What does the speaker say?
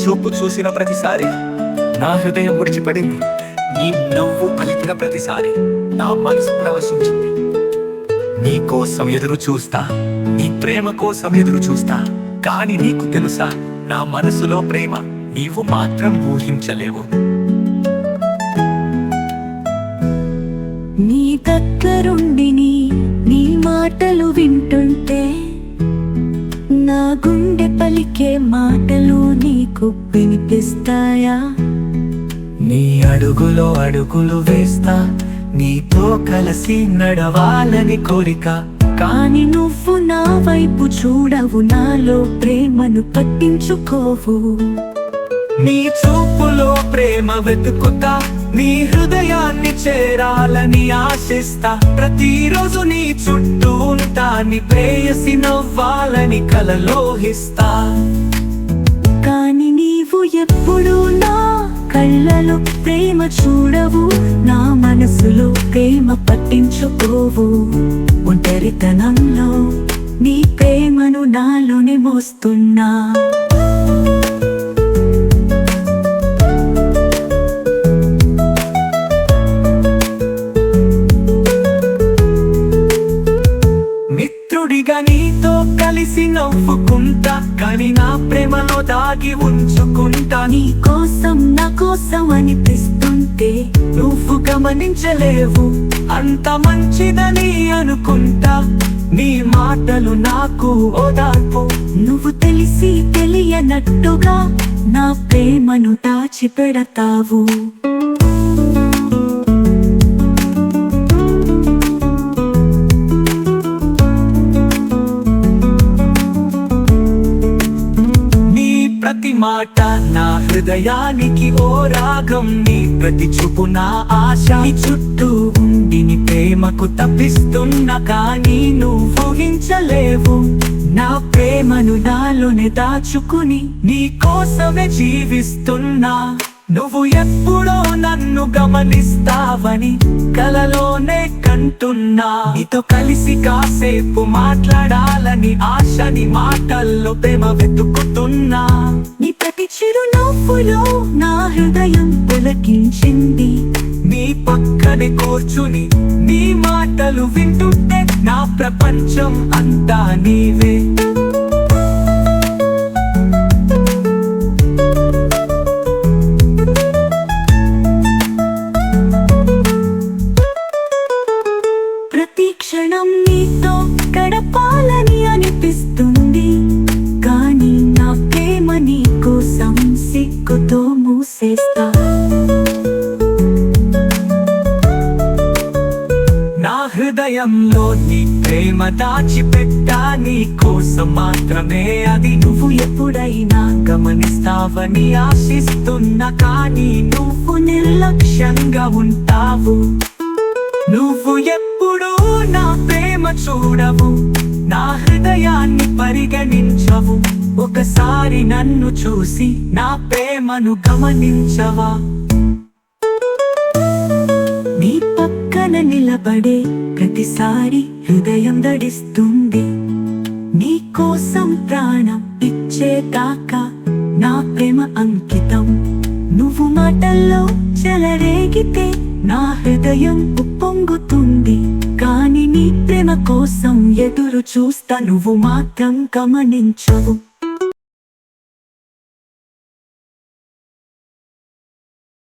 చూపు చూసిన ప్రతిసారి నా హృదయం ముడిచిపడింది. నీ నవ్వు పలికిన ప్రతిసారి నా మనసు ప్రవశించింది. నీ కోసం ఎదురు చూస్తా, నీ ప్రేమ కోసం ఎదురు చూస్తా. కానీ నీకు తెలుసా, నా మనసులో ప్రేమ నీవు మాత్రం ఊహించలేవు. నీ దగ్గరుండి నీ మాటలు వింటుంటే నా గుండె పలికే మాటలు నీకు వినిపిస్తాయా? నీ అడుగులో అడుగులు వేస్తా, నీతో కలిసి నడవాలని కోరిక. కాని నువ్వు నా వైపు చూడవు, నాలో ప్రేమను పట్టించుకోవు. నీ చూపులో ప్రేమ వెతుకుతా, నీ హృదయాన్ని చేరాలని ఆశిస్తా. ప్రతిరోజు నీ చుట్టూ ఉంటా, నీ ప్రేయసి నవ్వాలని కలలోహిస్తా. కాని నీవు ఎప్పుడు నా కళ్ళలో ప్రేమ చూడవు, నా మనసులో ప్రేమ పట్టించుకోవు. ఒంటరితనంలో నీ ప్రేమను నాలోనే మోస్తున్నా. మిత్రుడిగా నీతో కలిసి నవ్వుకుంటా, కానీ నా ప్రేమలో దాగి ఉంచుకుంటా. నీ కోసం నా కోసం అనిపిస్తుంటే నువ్వు గమనించలేవు, అంత మంచిదని అనుకుంటా. నీ మాటలు నాకు ఓదార్పు. నువ్వు తెలిసి తెలియనట్టుగా నా ప్రేమను దాచిపెడతావు. నీ ప్రతి మాట నా హృదయానికి ఓ రాగం. నీ ప్రతి చూపు నా ఆశ. నీ చుట్టూ ఉండి నీ ప్రేమకు తప్పిస్తున్నా, కానీ నువ్వు ఊహించలేవు. నా ప్రేమను నాలోనే దాచుకుని నీ కోసమే జీవిస్తున్నా. నువ్వు ఎప్పుడో నన్ను గమనిస్తావని కలలోనే కంటున్నా. నీతో కలిసి కాసేపు మాట్లాడాలని ఆశ. నీ మాటల్లో ప్రేమ వెతుకుతున్నా. నీ ప్రతి చిరునవ్వులో నా హృదయం పులకించింది. నీ పక్కనే కూర్చుని నీ మాటలు వింటుంటే నా ప్రపంచం అంతా నీవే. ప్రతి క్షణం నీతో గడపాలని అనిపిస్తుంది, కానీ నా ప్రేమ నీ కోసం సిగ్గుతో మూసేస్తా. నా హృదయంలో నీ ప్రేమ దాచిపెట్టా, నీ కోసం మాత్రమే అది. నువ్వు ఎప్పుడైనా గమనిస్తావని ఆశిస్తున్నా, కానీ నువ్వు నిర్లక్ష్యంగా ఉంటావు. నువ్వు ఎప్పుడూ నా ప్రేమ చూడవు, నా హృదయాన్ని పరిగణించవు. ఒకసారి నన్ను చూసి నా ప్రేమను గమనించవా? నీ పక్కన నిలబడే ప్రతిసారి హృదయం దడిస్తుంది. నీ కోసం ప్రాణం ఇచ్చేదాకా నా ప్రేమ అంకితం. నువ్వు మాటల్లో చెలరేగితే నా హృదయం ఉప్పొంగుతుంది. కానీ నీ ప్రేమ కోసం ఎదురు చూస్తా, నువ్వు మాత్రం గమనించవు.